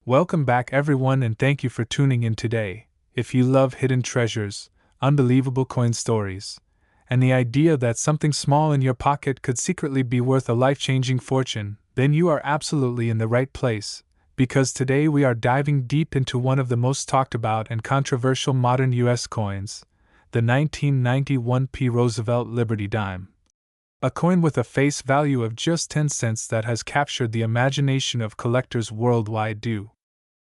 Welcome back, everyone, and thank you for tuning in today. If you love hidden treasures, unbelievable coin stories, and the idea that something small in your pocket could secretly be worth a life-changing fortune, then you are absolutely in the right place, because today we are diving deep into one of the most talked about and controversial modern U.S. coins, the 1991 P. Roosevelt Liberty Dime. A coin with a face value of just 10 cents that has captured the imagination of collectors worldwide due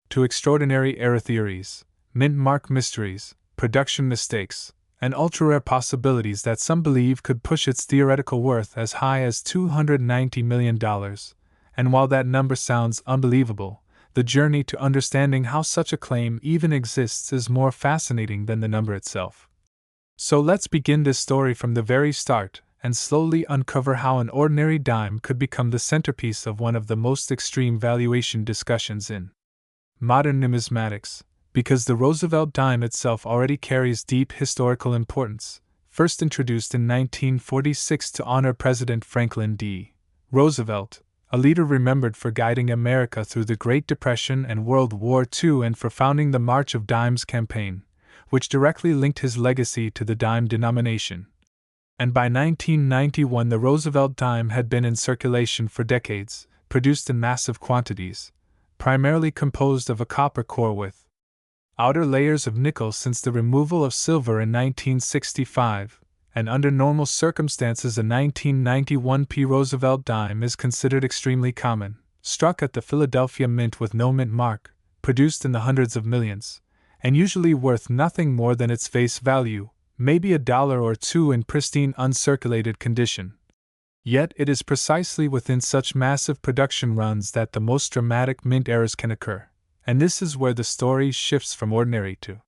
to extraordinary error theories, mint mark mysteries, production mistakes, and ultra-rare possibilities that some believe could push its theoretical worth as high as $290 million. And while that number sounds unbelievable, the journey to understanding how such a claim even exists is more fascinating than the number itself. So let's begin this story from the very start and slowly uncover how an ordinary dime could become the centerpiece of one of the most extreme valuation discussions in modern numismatics, because the Roosevelt dime itself already carries deep historical importance. First introduced in 1946 to honor President Franklin D. Roosevelt, a leader remembered for guiding America through the Great Depression and World War II and for founding the March of Dimes campaign, which directly linked his legacy to the dime denomination. And by 1991 the Roosevelt dime had been in circulation for decades, produced in massive quantities, primarily composed of a copper core with outer layers of nickel since the removal of silver in 1965, and under normal circumstances a 1991 P. Roosevelt dime is considered extremely common, struck at the Philadelphia Mint with no mint mark, produced in the hundreds of millions, and usually worth nothing more than its face value, maybe $1 or $2 in pristine uncirculated condition. Yet it is precisely within such massive production runs that the most dramatic mint errors can occur, and this is where the story shifts from ordinary to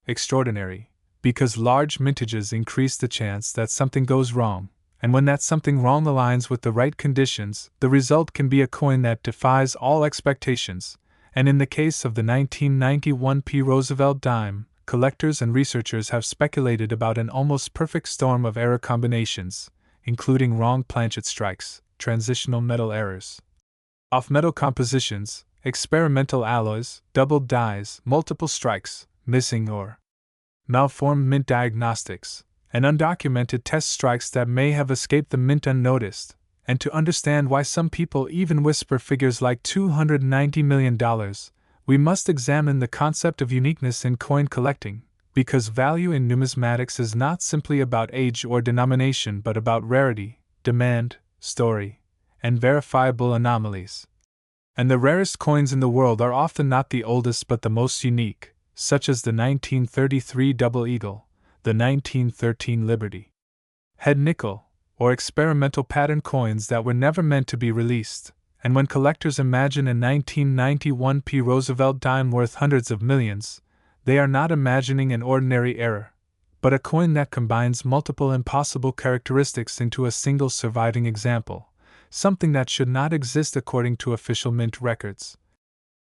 extraordinary, because large mintages increase the chance that something goes wrong, and when that something wrong aligns with the right conditions, the result can be a coin that defies all expectations, and in the case of the 1991 P. Roosevelt dime, collectors and researchers have speculated about an almost perfect storm of error combinations, including wrong planchet strikes, transitional metal errors, off-metal compositions, experimental alloys, doubled dies, multiple strikes, missing or malformed mint diagnostics, and undocumented test strikes that may have escaped the mint unnoticed. And to understand why some people even whisper figures like $290 million, we must examine the concept of uniqueness in coin collecting, because value in numismatics is not simply about age or denomination but about rarity, demand, story, and verifiable anomalies. And the rarest coins in the world are often not the oldest but the most unique, such as the 1933 Double Eagle, the 1913 Liberty Head Nickel, or experimental pattern coins that were never meant to be released. And when collectors imagine a 1991 P. Roosevelt dime worth hundreds of millions, they are not imagining an ordinary error, but a coin that combines multiple impossible characteristics into a single surviving example, something that should not exist according to official mint records.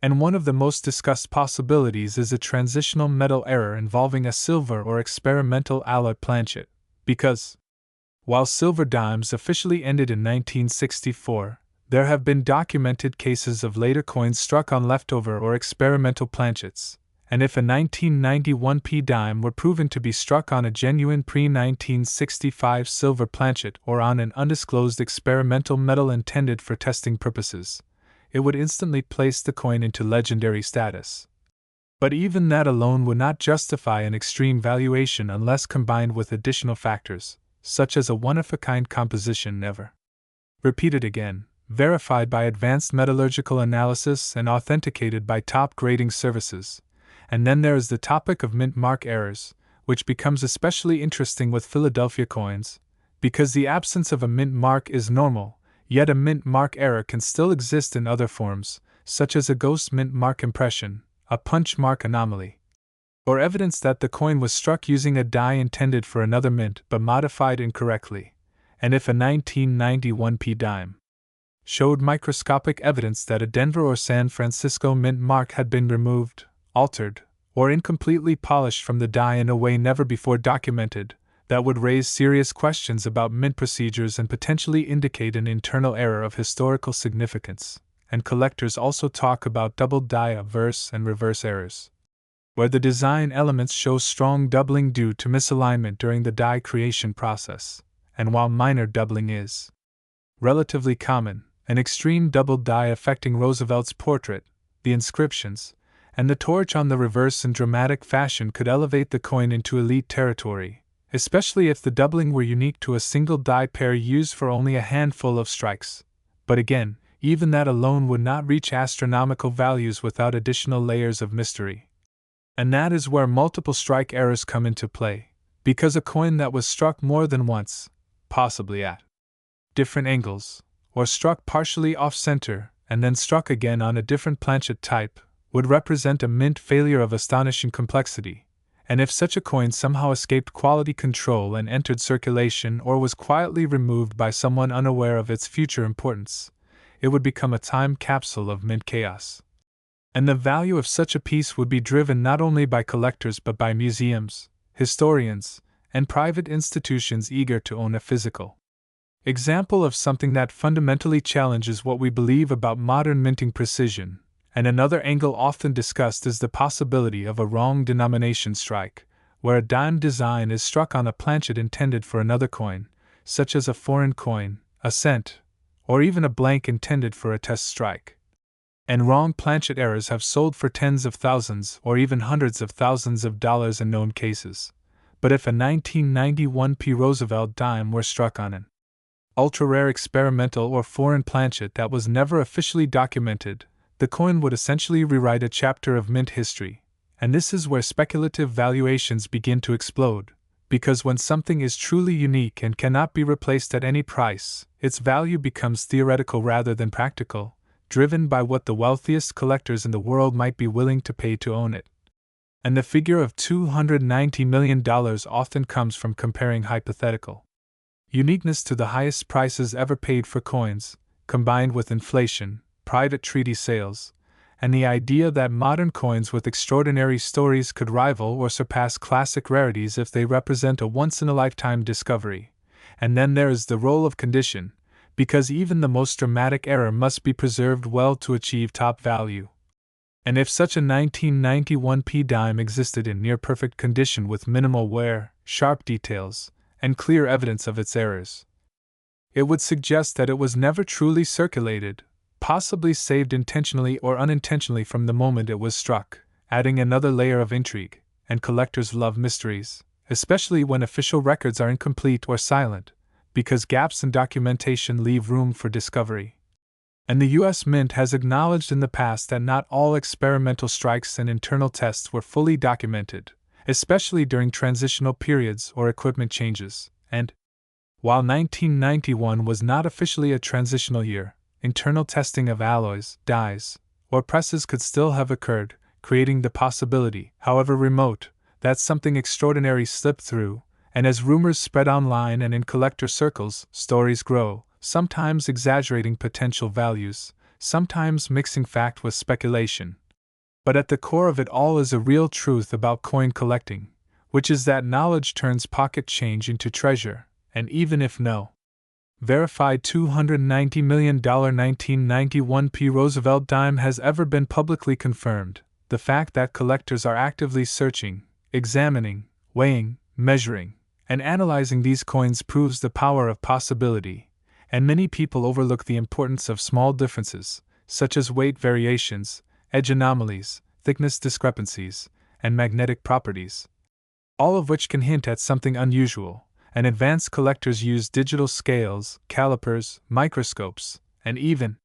And one of the most discussed possibilities is a transitional metal error involving a silver or experimental alloy planchet, because while silver dimes officially ended in 1964, there have been documented cases of later coins struck on leftover or experimental planchets, and if a 1991 P dime were proven to be struck on a genuine pre-1965 silver planchet or on an undisclosed experimental metal intended for testing purposes, it would instantly place the coin into legendary status. But even that alone would not justify an extreme valuation unless combined with additional factors, such as a one-of-a-kind composition never repeated again, verified by advanced metallurgical analysis and authenticated by top grading services. And then there is the topic of mint mark errors, which becomes especially interesting with Philadelphia coins, because the absence of a mint mark is normal, yet a mint mark error can still exist in other forms, such as a ghost mint mark impression, a punch mark anomaly, or evidence that the coin was struck using a die intended for another mint but modified incorrectly. And if a 1991 P dime showed microscopic evidence that a Denver or San Francisco mint mark had been removed, altered, or incompletely polished from the die in a way never before documented, that would raise serious questions about mint procedures and potentially indicate an internal error of historical significance. and collectors also talk about double die reverse and reverse errors, where the design elements show strong doubling due to misalignment during the die creation process, and while minor doubling is relatively common, an extreme double die affecting Roosevelt's portrait, the inscriptions, and the torch on the reverse in dramatic fashion could elevate the coin into elite territory, especially if the doubling were unique to a single die pair used for only a handful of strikes. But again, even that alone would not reach astronomical values without additional layers of mystery. And that is where multiple strike errors come into play, because a coin that was struck more than once, possibly at different angles, or struck partially off-center and then struck again on a different planchet type, would represent a mint failure of astonishing complexity, and if such a coin somehow escaped quality control and entered circulation or was quietly removed by someone unaware of its future importance, it would become a time capsule of mint chaos. And the value of such a piece would be driven not only by collectors but by museums, historians, and private institutions eager to own a physical example of something that fundamentally challenges what we believe about modern minting precision. And another angle often discussed is the possibility of a wrong denomination strike, where a dime design is struck on a planchet intended for another coin, such as a foreign coin, a cent, or even a blank intended for a test strike. And wrong planchet errors have sold for tens of thousands or even hundreds of thousands of dollars in known cases. But if a 1991 P. Roosevelt dime were struck on an ultra-rare experimental or foreign planchet that was never officially documented, the coin would essentially rewrite a chapter of mint history. And this is where speculative valuations begin to explode, because when something is truly unique and cannot be replaced at any price, its value becomes theoretical rather than practical, driven by what the wealthiest collectors in the world might be willing to pay to own it. And the figure of $290 million often comes from comparing hypothetical uniqueness to the highest prices ever paid for coins, combined with inflation, private treaty sales, and the idea that modern coins with extraordinary stories could rival or surpass classic rarities if they represent a once-in-a-lifetime discovery. And then there is the role of condition, because even the most dramatic error must be preserved well to achieve top value. And if such a 1991 P dime existed in near-perfect condition with minimal wear, sharp details, and clear evidence of its errors, it would suggest that it was never truly circulated, possibly saved intentionally or unintentionally from the moment it was struck, adding another layer of intrigue. And collectors love mysteries, especially when official records are incomplete or silent, because gaps in documentation leave room for discovery. And the U.S. Mint has acknowledged in the past that not all experimental strikes and internal tests were fully documented, especially during transitional periods or equipment changes. And while 1991 was not officially a transitional year, internal testing of alloys, dies, or presses could still have occurred, creating the possibility, however remote, that something extraordinary slipped through. And as rumors spread online and in collector circles, stories grow, sometimes exaggerating potential values, sometimes mixing fact with speculation. But at the core of it all is a real truth about coin collecting, which is that knowledge turns pocket change into treasure, and even if no verified $290 million 1991 P. Roosevelt dime has ever been publicly confirmed, the fact that collectors are actively searching, examining, weighing, measuring, and analyzing these coins proves the power of possibility, and many people overlook the importance of small differences, such as weight variations, edge anomalies, thickness discrepancies, and magnetic properties, all of which can hint at something unusual. And advanced collectors use digital scales, calipers, microscopes, and even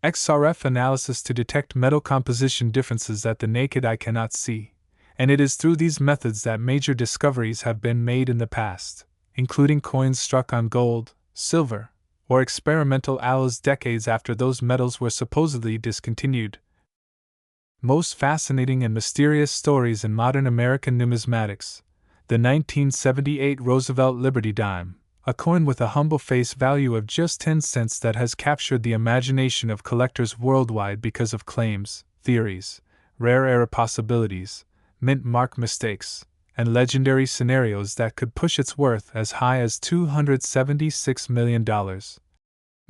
XRF analysis to detect metal composition differences that the naked eye cannot see. And it is through these methods that major discoveries have been made in the past, including coins struck on gold, silver, or experimental alloys decades after those metals were supposedly discontinued. Most fascinating and mysterious stories in modern American numismatics. The 1978 Roosevelt Liberty Dime, a coin with a humble face value of just 10 cents that has captured the imagination of collectors worldwide because of claims, theories, rare error possibilities, mint mark mistakes, and legendary scenarios that could push its worth as high as $276 million.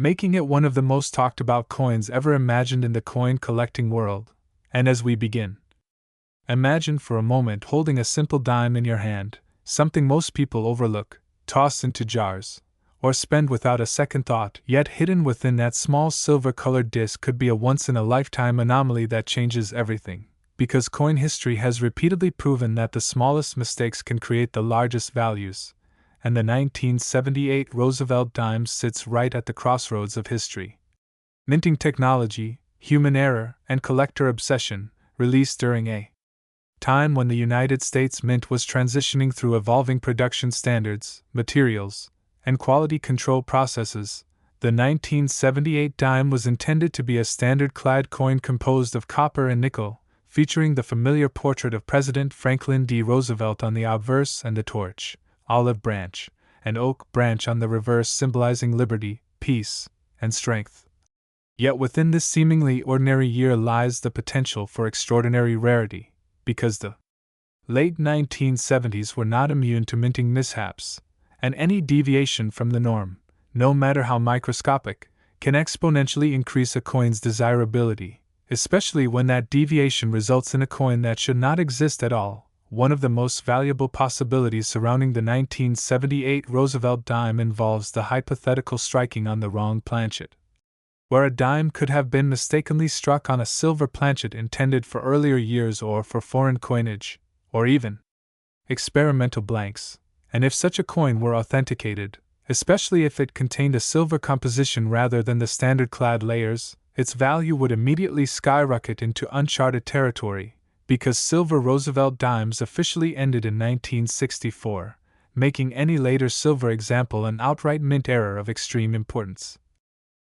making it one of the most talked about coins ever imagined in the coin collecting world. And as we begin, imagine for a moment holding a simple dime in your hand, something most people overlook, toss into jars, or spend without a second thought, yet hidden within that small silver-colored disc could be a once-in-a-lifetime anomaly that changes everything. Because coin history has repeatedly proven that the smallest mistakes can create the largest values, and the 1978 Roosevelt dime sits right at the crossroads of history. Minting technology, human error, and collector obsession, released during a time when the United States Mint was transitioning through evolving production standards, materials, and quality control processes, the 1978 dime was intended to be a standard-clad coin composed of copper and nickel, featuring the familiar portrait of President Franklin D. Roosevelt on the obverse and the torch, olive branch, and oak branch on the reverse, symbolizing liberty, peace, and strength. Yet within this seemingly ordinary year lies the potential for extraordinary rarity, because the late 1970s were not immune to minting mishaps, and any deviation from the norm, no matter how microscopic, can exponentially increase a coin's desirability, especially when that deviation results in a coin that should not exist at all. One of the most valuable possibilities surrounding the 1978 Roosevelt dime involves the hypothetical striking on the wrong planchet, where a dime could have been mistakenly struck on a silver planchet intended for earlier years or for foreign coinage, or even experimental blanks, and if such a coin were authenticated, especially if it contained a silver composition rather than the standard clad layers, its value would immediately skyrocket into uncharted territory, because silver Roosevelt dimes officially ended in 1964, making any later silver example an outright mint error of extreme importance.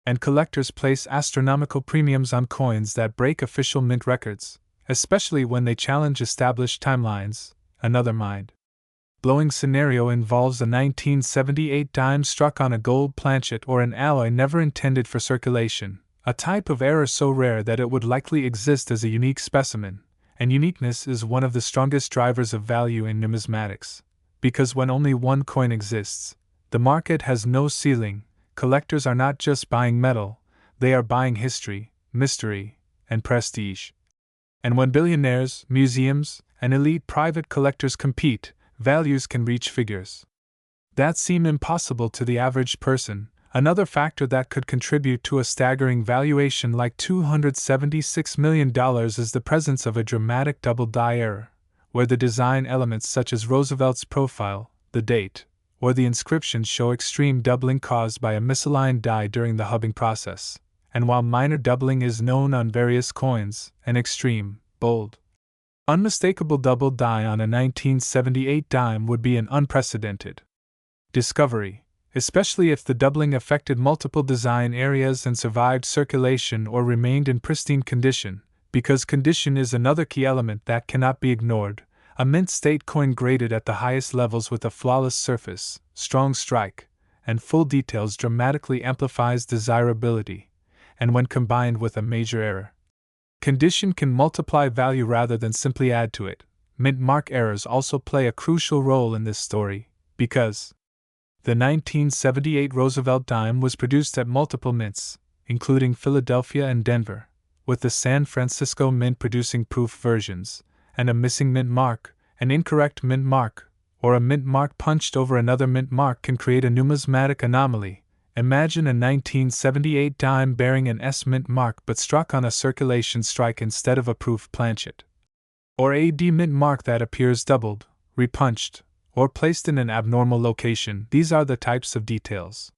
And collectors place astronomical premiums on coins that break official mint records, especially when they challenge established timelines. Another mind-blowing scenario involves a 1978 dime struck on a gold planchet or an alloy never intended for circulation, a type of error so rare that it would likely exist as a unique specimen, and uniqueness is one of the strongest drivers of value in numismatics. Because when only one coin exists, the market has no ceiling. Collectors are not just buying metal, they are buying history, mystery, and prestige. And when billionaires, museums, and elite private collectors compete, values can reach figures that seem impossible to the average person. Another factor that could contribute to a staggering valuation like $276 million is the presence of a dramatic double die error, where the design elements such as Roosevelt's profile, the date, or the inscription show extreme doubling caused by a misaligned die during the hubbing process. And while minor doubling is known on various coins, an extreme, bold, unmistakable double die on a 1978 dime would be an unprecedented discovery, especially if the doubling affected multiple design areas and survived circulation or remained in pristine condition, because condition is another key element that cannot be ignored. A mint state coin graded at the highest levels with a flawless surface, strong strike, and full details dramatically amplifies desirability, and when combined with a major error, condition can multiply value rather than simply add to it. Mint mark errors also play a crucial role in this story, because the 1978 Roosevelt dime was produced at multiple mints, including Philadelphia and Denver, with the San Francisco Mint producing proof versions, and a missing mint mark, an incorrect mint mark, or a mint mark punched over another mint mark can create a numismatic anomaly. Imagine a 1978 dime bearing an S mint mark but struck on a circulation strike instead of a proof planchet, or a D mint mark that appears doubled, repunched, or placed in an abnormal location. These are the types of details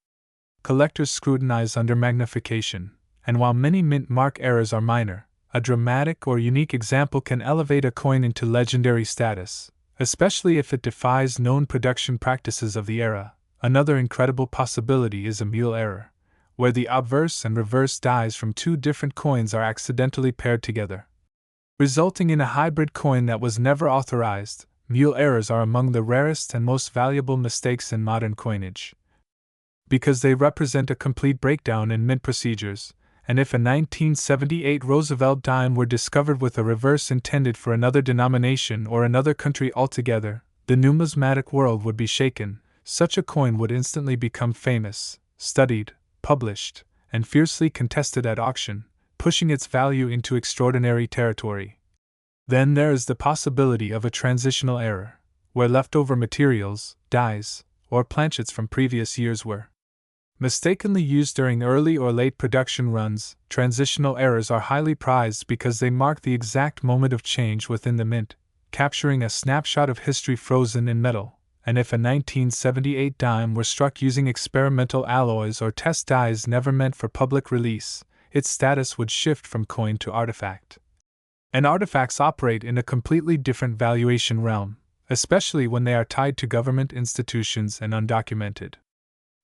collectors scrutinize under magnification, and while many mint mark errors are minor, a dramatic or unique example can elevate a coin into legendary status, especially if it defies known production practices of the era. Another incredible possibility is a mule error, where the obverse and reverse dies from two different coins are accidentally paired together, resulting in a hybrid coin that was never authorized. Mule errors are among the rarest and most valuable mistakes in modern coinage, because they represent a complete breakdown in mint procedures, and if a 1978 Roosevelt dime were discovered with a reverse intended for another denomination or another country altogether, the numismatic world would be shaken. Such a coin would instantly become famous, studied, published, and fiercely contested at auction, pushing its value into extraordinary territory. Then there is the possibility of a transitional error, where leftover materials, dyes, or planchets from previous years were mistakenly used during early or late production runs. Transitional errors are highly prized because they mark the exact moment of change within the mint, capturing a snapshot of history frozen in metal. And if a 1978 dime were struck using experimental alloys or test dyes never meant for public release, its status would shift from coin to artifact. And artifacts operate in a completely different valuation realm, especially when they are tied to government institutions and undocumented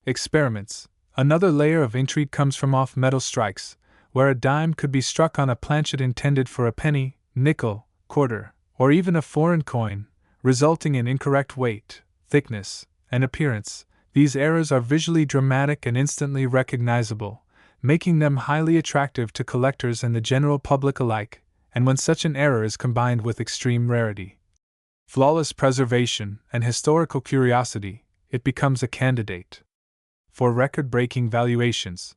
experiments. Another layer of intrigue comes from off-metal strikes, where a dime could be struck on a planchet intended for a penny, nickel, quarter, or even a foreign coin, resulting in incorrect weight, thickness, and appearance. These errors are visually dramatic and instantly recognizable, making them highly attractive to collectors and the general public alike, and when such an error is combined with extreme rarity, flawless preservation, and historical curiosity, it becomes a candidate for record-breaking valuations.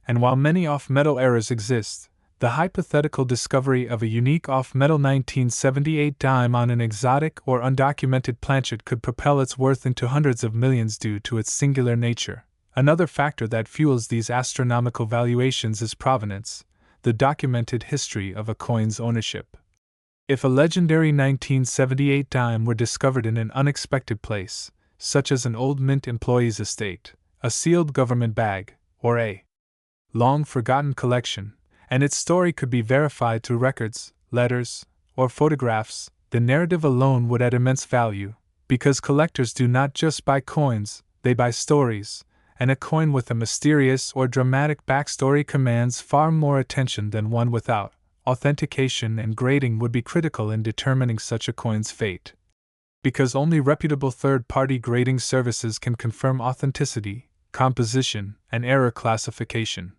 And while many off-metal errors exist, the hypothetical discovery of a unique off-metal 1978 dime on an exotic or undocumented planchet could propel its worth into hundreds of millions due to its singular nature. Another factor that fuels these astronomical valuations is provenance, the documented history of a coin's ownership. If a legendary 1978 dime were discovered in an unexpected place, such as an old mint employee's estate, a sealed government bag, or a long-forgotten collection, and its story could be verified through records, letters, or photographs, the narrative alone would add immense value, because collectors do not just buy coins, they buy stories, and a coin with a mysterious or dramatic backstory commands far more attention than one without. Authentication and grading would be critical in determining such a coin's fate, because only reputable third-party grading services can confirm authenticity, composition, and error classification.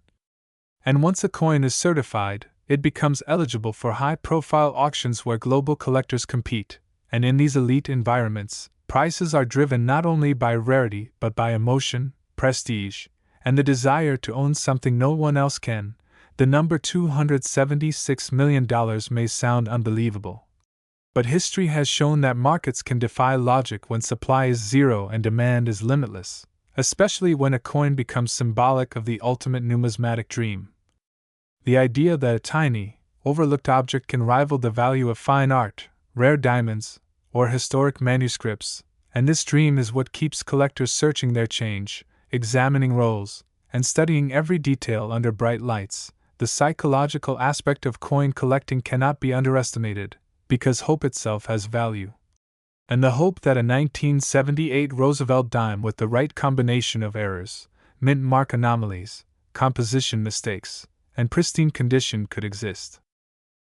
And once a coin is certified, it becomes eligible for high-profile auctions where global collectors compete, and in these elite environments, prices are driven not only by rarity but by emotion, prestige, and the desire to own something no one else can. The number $276 million may sound unbelievable, but history has shown that markets can defy logic when supply is zero and demand is limitless, especially when a coin becomes symbolic of the ultimate numismatic dream. The idea that a tiny, overlooked object can rival the value of fine art, rare diamonds, or historic manuscripts, and this dream is what keeps collectors searching their change, examining rolls, and studying every detail under bright lights. The psychological aspect of coin collecting cannot be underestimated, because hope itself has value. And the hope that a 1978 Roosevelt dime with the right combination of errors, mint mark anomalies, composition mistakes, and pristine condition could exist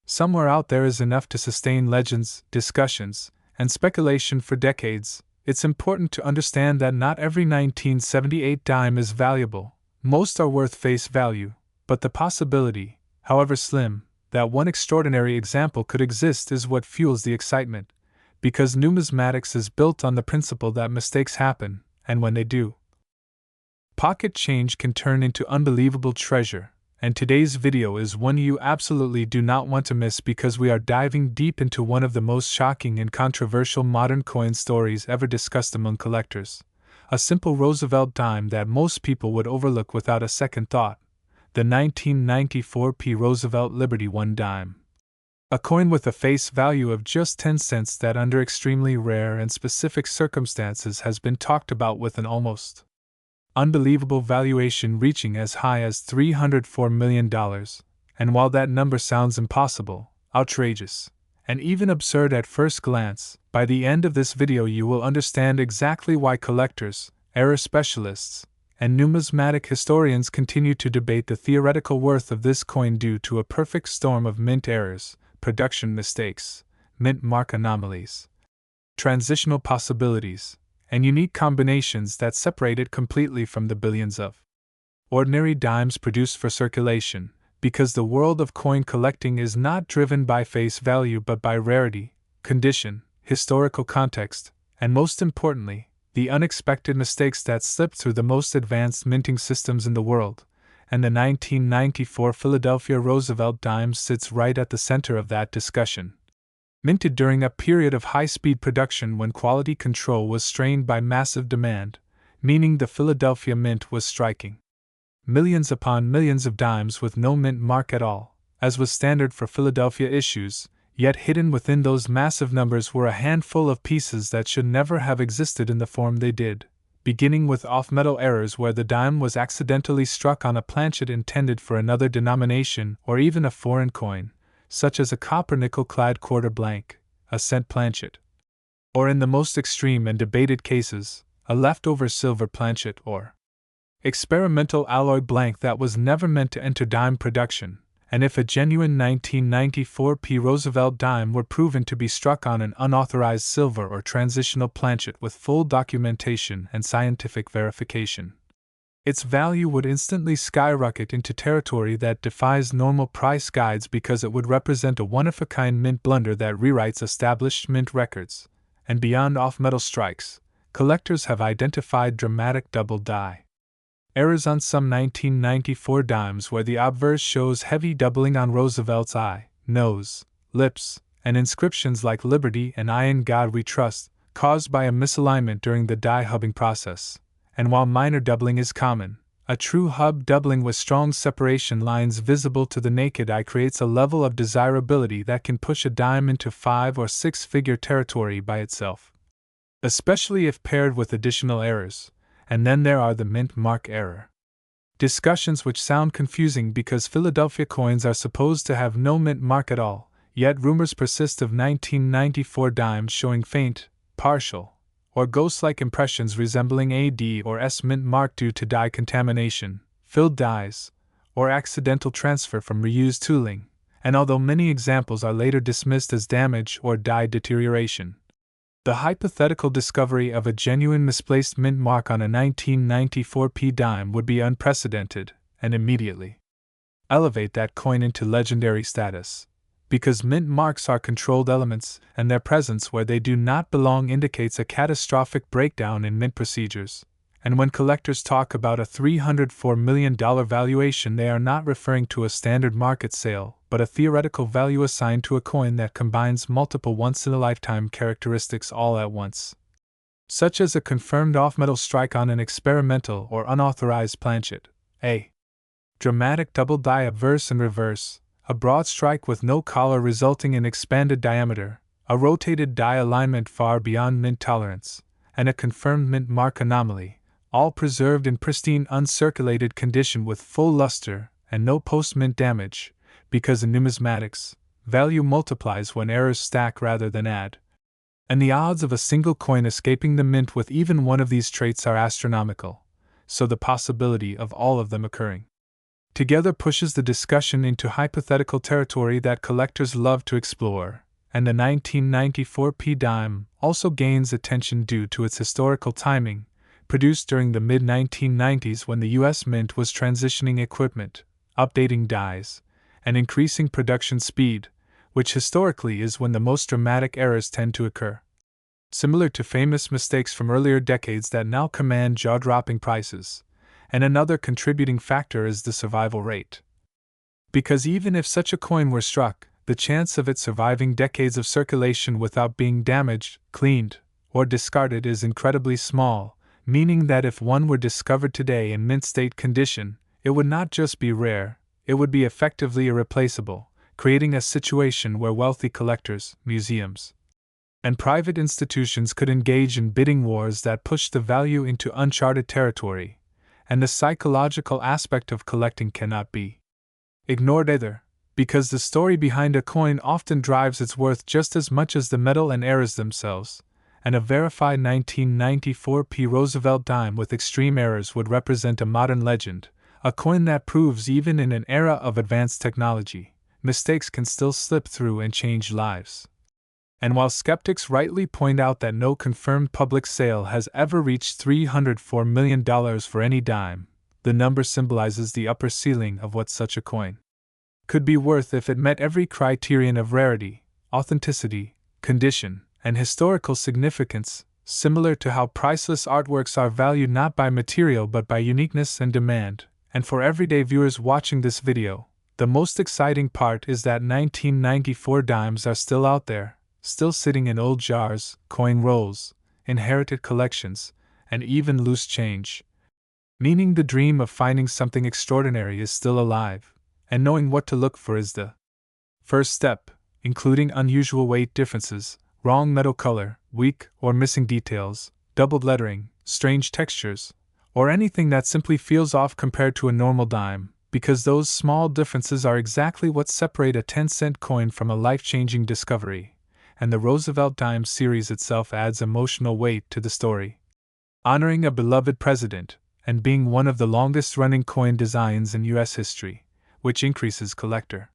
somewhere out there is enough to sustain legends, discussions, and speculation for decades. It's important to understand that not every 1978 dime is valuable. Most are worth face value. But the possibility, however slim, that one extraordinary example could exist is what fuels the excitement, because numismatics is built on the principle that mistakes happen, and when they do, pocket change can turn into unbelievable treasure. And today's video is one you absolutely do not want to miss, because we are diving deep into one of the most shocking and controversial modern coin stories ever discussed among collectors. A simple Roosevelt dime that most people would overlook without a second thought. The 1994 P. Roosevelt Liberty 1 dime. A coin with a face value of just 10 cents that under extremely rare and specific circumstances has been talked about with an almost unbelievable valuation reaching as high as $304 million. And while that number sounds impossible, outrageous, and even absurd at first glance, by the end of this video you will understand exactly why collectors, error specialists, and numismatic historians continue to debate the theoretical worth of this coin due to a perfect storm of mint errors, production mistakes, mint mark anomalies, transitional possibilities, and unique combinations that separate it completely from the billions of ordinary dimes produced for circulation, because the world of coin collecting is not driven by face value but by rarity, condition, historical context, and most importantly, the unexpected mistakes that slip through the most advanced minting systems in the world. and the 1994 Philadelphia Roosevelt dime sits right at the center of that discussion. Minted during a period of high-speed production when quality control was strained by massive demand, meaning the Philadelphia Mint was striking millions upon millions of dimes with no mint mark at all, as was standard for Philadelphia issues, yet hidden within those massive numbers were a handful of pieces that should never have existed in the form they did, beginning with off-metal errors where the dime was accidentally struck on a planchet intended for another denomination or even a foreign coin, such as a copper-nickel-clad quarter blank, a cent planchet. Or in the most extreme and debated cases, a leftover silver planchet or experimental alloy blank that was never meant to enter dime production, and if a genuine 1994 P. Roosevelt dime were proven to be struck on an unauthorized silver or transitional planchet with full documentation and scientific verification, its value would instantly skyrocket into territory that defies normal price guides because it would represent a one-of-a-kind mint blunder that rewrites established mint records, and beyond off-metal strikes, collectors have identified dramatic double die errors on some 1994 dimes where the obverse shows heavy doubling on Roosevelt's eye, nose, lips, and inscriptions like Liberty and I in God We Trust, caused by a misalignment during the die hubbing process. And while minor doubling is common, a true hub doubling with strong separation lines visible to the naked eye creates a level of desirability that can push a dime into 5- or 6-figure territory by itself, especially if paired with additional errors. And then there are the mint mark error discussions, which sound confusing because Philadelphia coins are supposed to have no mint mark at all, yet rumors persist of 1994 dimes showing faint, partial, or ghost-like impressions resembling a D or S mint mark due to die contamination, filled dies, or accidental transfer from reused tooling, and although many examples are later dismissed as damage or die deterioration, the hypothetical discovery of a genuine misplaced mint mark on a 1994 P dime would be unprecedented and immediately elevate that coin into legendary status, because mint marks are controlled elements and their presence where they do not belong indicates a catastrophic breakdown in mint procedures. And when collectors talk about a $304 million valuation, they are not referring to a standard market sale, but a theoretical value assigned to a coin that combines multiple once-in-a-lifetime characteristics all at once, such as a confirmed off-metal strike on an experimental or unauthorized planchet, a dramatic double die obverse and reverse, a broad strike with no collar resulting in expanded diameter, a rotated die alignment far beyond mint tolerance, and a confirmed mint mark anomaly, all preserved in pristine uncirculated condition with full luster and no post-mint damage, because in numismatics, value multiplies when errors stack rather than add. And the odds of a single coin escaping the mint with even one of these traits are astronomical, so the possibility of all of them occurring together pushes the discussion into hypothetical territory that collectors love to explore, and the 1994 P dime also gains attention due to its historical timing, produced during the mid-1990s when the U.S. Mint was transitioning equipment, updating dies, and increasing production speed, which historically is when the most dramatic errors tend to occur. Similar to famous mistakes from earlier decades that now command jaw-dropping prices, and another contributing factor is the survival rate. Because even if such a coin were struck, the chance of it surviving decades of circulation without being damaged, cleaned, or discarded is incredibly small, meaning that if one were discovered today in mint state condition, it would not just be rare, it would be effectively irreplaceable, creating a situation where wealthy collectors, museums, and private institutions could engage in bidding wars that push the value into uncharted territory, and the psychological aspect of collecting cannot be ignored either, because the story behind a coin often drives its worth just as much as the metal and errors themselves, and a verified 1994 P. Roosevelt dime with extreme errors would represent a modern legend, a coin that proves even in an era of advanced technology, mistakes can still slip through and change lives. And while skeptics rightly point out that no confirmed public sale has ever reached $304 million for any dime, the number symbolizes the upper ceiling of what such a coin could be worth if it met every criterion of rarity, authenticity, condition, and historical significance, similar to how priceless artworks are valued not by material but by uniqueness and demand, And for everyday viewers watching this video, the most exciting part is that 1994 dimes are still out there, still sitting in old jars, coin rolls, inherited collections, and even loose change. Meaning the dream of finding something extraordinary is still alive, and knowing what to look for is the first step, including unusual weight differences, wrong metal color, weak or missing details, doubled lettering, strange textures, or anything that simply feels off compared to a normal dime, because those small differences are exactly what separate a 10-cent coin from a life-changing discovery, and the Roosevelt dime series itself adds emotional weight to the story. Honoring a beloved president, and being one of the longest-running coin designs in U.S. history, which increases collector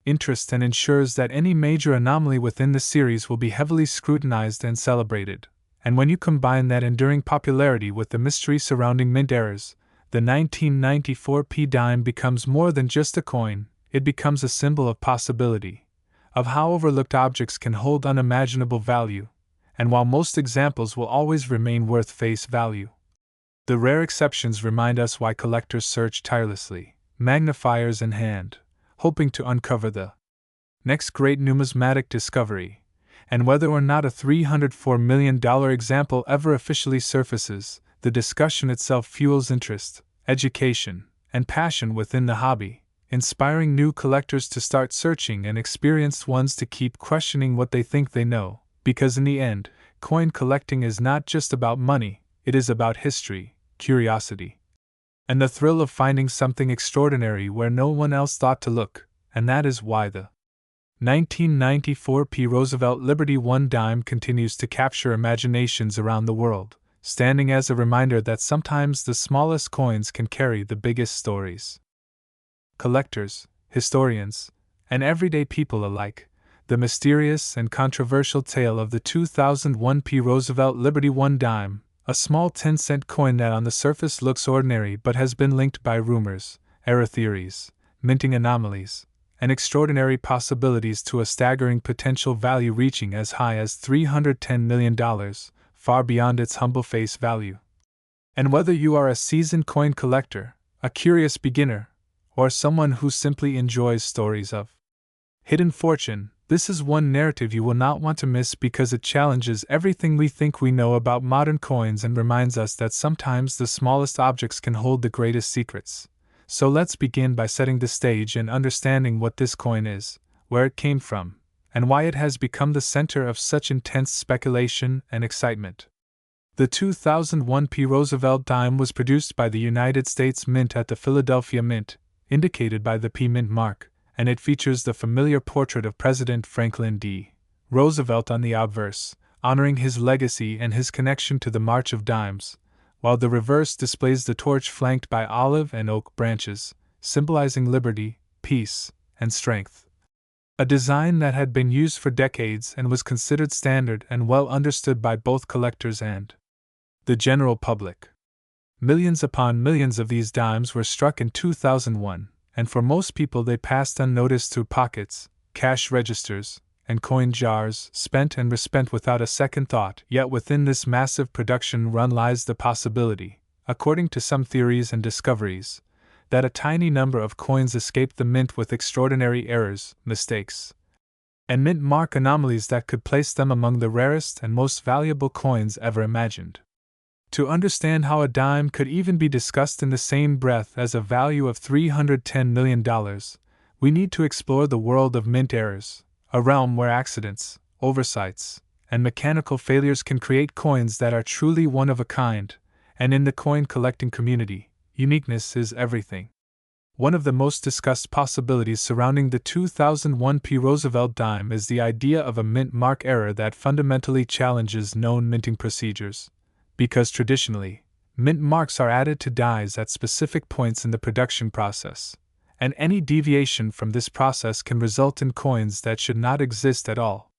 interest and ensures that any major anomaly within the series will be heavily scrutinized and celebrated. And when you combine that enduring popularity with the mystery surrounding mint errors, the 1994 P dime becomes more than just a coin, it becomes a symbol of possibility, of how overlooked objects can hold unimaginable value, and while most examples will always remain worth face value, the rare exceptions remind us why collectors search tirelessly, magnifiers in hand, hoping to uncover the next great numismatic discovery. And whether or not a $304 million example ever officially surfaces, the discussion itself fuels interest, education, and passion within the hobby, inspiring new collectors to start searching and experienced ones to keep questioning what they think they know, because in the end, coin collecting is not just about money, it is about history, curiosity, and the thrill of finding something extraordinary where no one else thought to look, and that is why the 1994 P. Roosevelt Liberty I dime continues to capture imaginations around the world, standing as a reminder that sometimes the smallest coins can carry the biggest stories. Collectors, historians, and everyday people alike, the mysterious and controversial tale of the 2001 P. Roosevelt Liberty I dime, a small 10-cent coin that on the surface looks ordinary but has been linked by rumors, error theories, minting anomalies, and extraordinary possibilities to a staggering potential value reaching as high as $310 million, far beyond its humble face value. And whether you are a seasoned coin collector, a curious beginner, or someone who simply enjoys stories of hidden fortune, this is one narrative you will not want to miss because it challenges everything we think we know about modern coins and reminds us that sometimes the smallest objects can hold the greatest secrets. So let's begin by setting the stage and understanding what this coin is, where it came from, and why it has become the center of such intense speculation and excitement. The 2001 P. Roosevelt dime was produced by the United States Mint at the Philadelphia Mint, indicated by the P Mint mark, and it features the familiar portrait of President Franklin D. Roosevelt on the obverse, honoring his legacy and his connection to the March of Dimes, while the reverse displays the torch flanked by olive and oak branches, symbolizing liberty, peace, and strength. A design that had been used for decades and was considered standard and well understood by both collectors and the general public. Millions upon millions of these dimes were struck in 2001, and for most people they passed unnoticed through pockets, cash registers, and coin jars, spent and respent without a second thought. Yet within this massive production run lies the possibility, according to some theories and discoveries, that a tiny number of coins escaped the mint with extraordinary errors, mistakes, and mint mark anomalies that could place them among the rarest and most valuable coins ever imagined. To understand how a dime could even be discussed in the same breath as a value of $310 million, we need to explore the world of mint errors, a realm where accidents, oversights, and mechanical failures can create coins that are truly one of a kind, and in the coin collecting community, uniqueness is everything. One of the most discussed possibilities surrounding the 2001 P. Roosevelt dime is the idea of a mint mark error that fundamentally challenges known minting procedures, because traditionally, mint marks are added to dies at specific points in the production process, and any deviation from this process can result in coins that should not exist at all.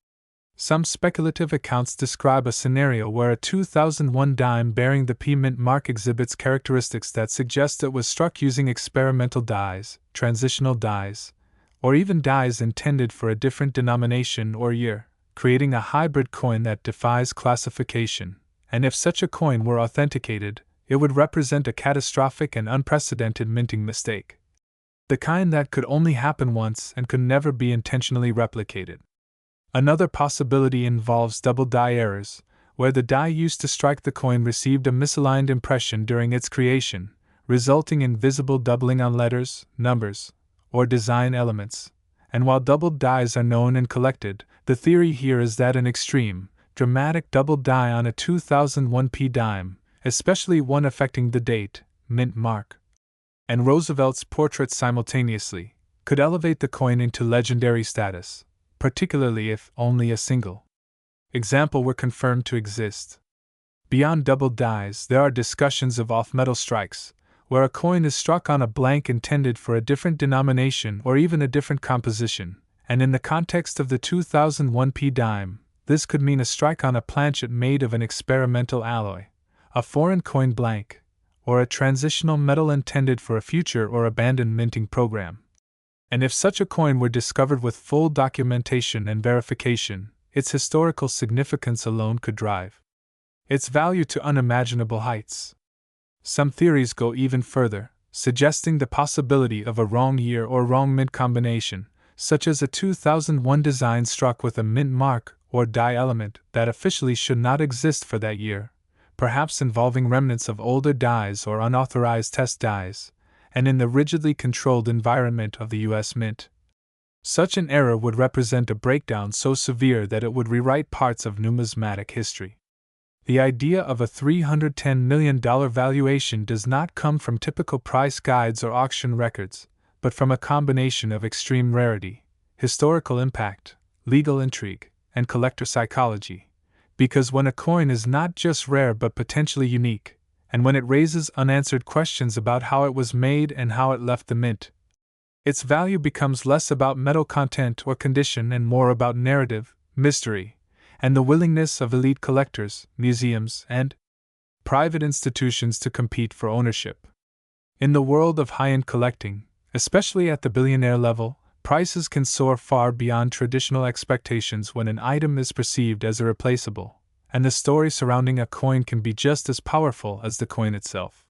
Some speculative accounts describe a scenario where a 2001 dime bearing the P mint mark exhibits characteristics that suggest it was struck using experimental dies, transitional dies, or even dies intended for a different denomination or year, creating a hybrid coin that defies classification. And if such a coin were authenticated, it would represent a catastrophic and unprecedented minting mistake. The kind that could only happen once and could never be intentionally replicated. Another possibility involves double die errors, where the die used to strike the coin received a misaligned impression during its creation, resulting in visible doubling on letters, numbers, or design elements. And while doubled dies are known and collected, the theory here is that an extreme, dramatic doubled die on a 2001p dime, especially one affecting the date, mint mark, and Roosevelt's portrait simultaneously, could elevate the coin into legendary status, particularly if only a single example were confirmed to exist. Beyond doubled dies, there are discussions of off-metal strikes, where a coin is struck on a blank intended for a different denomination or even a different composition, and in the context of the 2001p dime, this could mean a strike on a planchet made of an experimental alloy, a foreign coin blank, or a transitional metal intended for a future or abandoned minting program. And if such a coin were discovered with full documentation and verification, its historical significance alone could drive its value to unimaginable heights. Some theories go even further, suggesting the possibility of a wrong year or wrong mint combination, such as a 2001 design struck with a mint mark or die element that officially should not exist for that year, perhaps involving remnants of older dies or unauthorized test dies, and in the rigidly controlled environment of the U.S. Mint. Such an error would represent a breakdown so severe that it would rewrite parts of numismatic history. The idea of a $310 million valuation does not come from typical price guides or auction records, but from a combination of extreme rarity, historical impact, legal intrigue, and collector psychology. Because when a coin is not just rare but potentially unique, and when it raises unanswered questions about how it was made and how it left the mint, its value becomes less about metal content or condition and more about narrative, mystery, and the willingness of elite collectors, museums, and private institutions to compete for ownership. In the world of high-end collecting, especially at the billionaire level, prices can soar far beyond traditional expectations when an item is perceived as irreplaceable, and the story surrounding a coin can be just as powerful as the coin itself.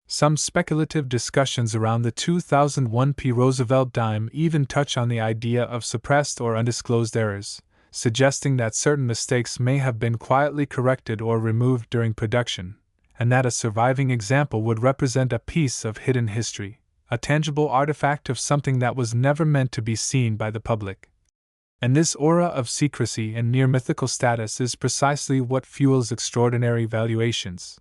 Some speculative discussions around the 2001p Roosevelt dime even touch on the idea of suppressed or undisclosed errors, suggesting that certain mistakes may have been quietly corrected or removed during production, and that a surviving example would represent a piece of hidden history, a tangible artifact of something that was never meant to be seen by the public. And this aura of secrecy and near mythical status is precisely what fuels extraordinary valuations.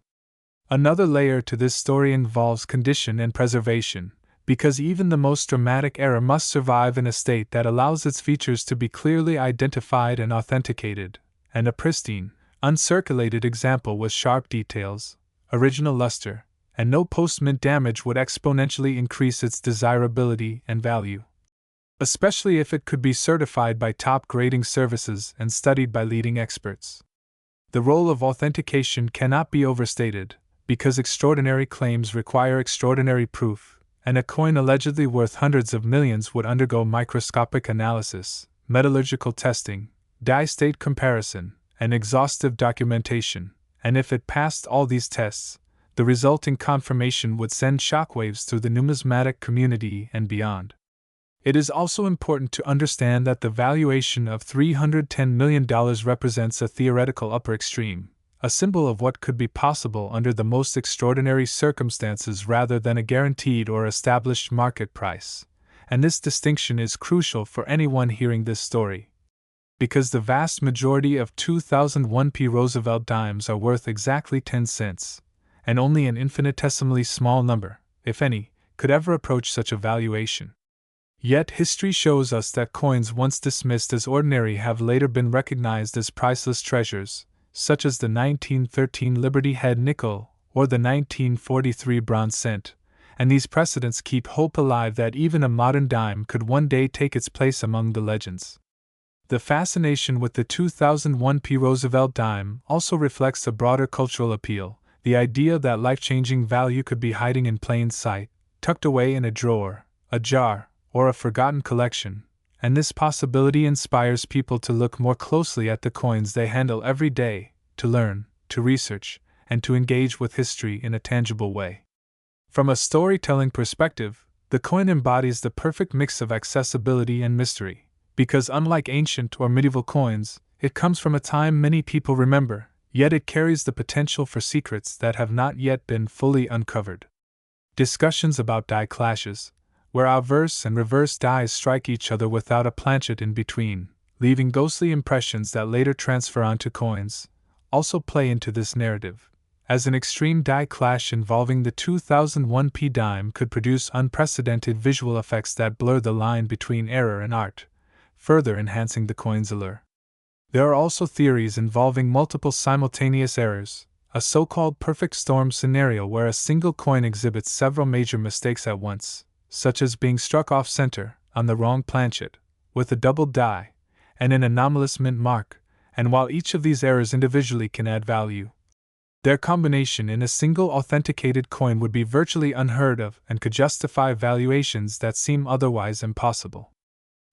Another layer to this story involves condition and preservation, because even the most dramatic error must survive in a state that allows its features to be clearly identified and authenticated, and a pristine, uncirculated example with sharp details, original luster, and no post-mint damage would exponentially increase its desirability and value. Especially if it could be certified by top grading services and studied by leading experts. The role of authentication cannot be overstated, because extraordinary claims require extraordinary proof, and a coin allegedly worth hundreds of millions would undergo microscopic analysis, metallurgical testing, die state comparison, and exhaustive documentation, and if it passed all these tests, the resulting confirmation would send shockwaves through the numismatic community and beyond. It is also important to understand that the valuation of $310 million represents a theoretical upper extreme, a symbol of what could be possible under the most extraordinary circumstances rather than a guaranteed or established market price, and this distinction is crucial for anyone hearing this story. Because the vast majority of 2001p Roosevelt dimes are worth exactly 10 cents, and only an infinitesimally small number, if any, could ever approach such a valuation. Yet history shows us that coins once dismissed as ordinary have later been recognized as priceless treasures, such as the 1913 Liberty Head nickel or the 1943 bronze cent, and these precedents keep hope alive that even a modern dime could one day take its place among the legends. The fascination with the 2001p Roosevelt dime also reflects a broader cultural appeal, the idea that life-changing value could be hiding in plain sight, tucked away in a drawer, a jar, or a forgotten collection, and this possibility inspires people to look more closely at the coins they handle every day, to learn, to research, and to engage with history in a tangible way. From a storytelling perspective, the coin embodies the perfect mix of accessibility and mystery, because unlike ancient or medieval coins, it comes from a time many people remember, yet it carries the potential for secrets that have not yet been fully uncovered. Discussions about die clashes, where obverse and reverse dies strike each other without a planchet in between, leaving ghostly impressions that later transfer onto coins, also play into this narrative, as an extreme die clash involving the 2001p dime could produce unprecedented visual effects that blur the line between error and art, further enhancing the coin's allure. There are also theories involving multiple simultaneous errors, a so-called perfect storm scenario where a single coin exhibits several major mistakes at once, such as being struck off-center, on the wrong planchet, with a double die, and an anomalous mint mark, and while each of these errors individually can add value, their combination in a single authenticated coin would be virtually unheard of and could justify valuations that seem otherwise impossible.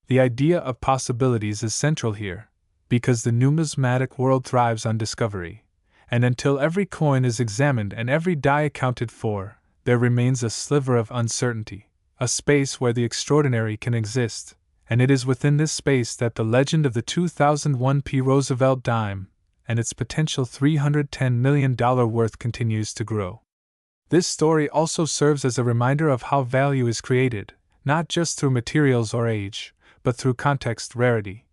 The idea of possibilities is central here, because the numismatic world thrives on discovery, and until every coin is examined and every die accounted for, there remains a sliver of uncertainty, a space where the extraordinary can exist, and it is within this space that the legend of the 2001p Roosevelt dime and its potential $310 million worth continues to grow. This story also serves as a reminder of how value is created, not just through materials or age, but through context, rarity,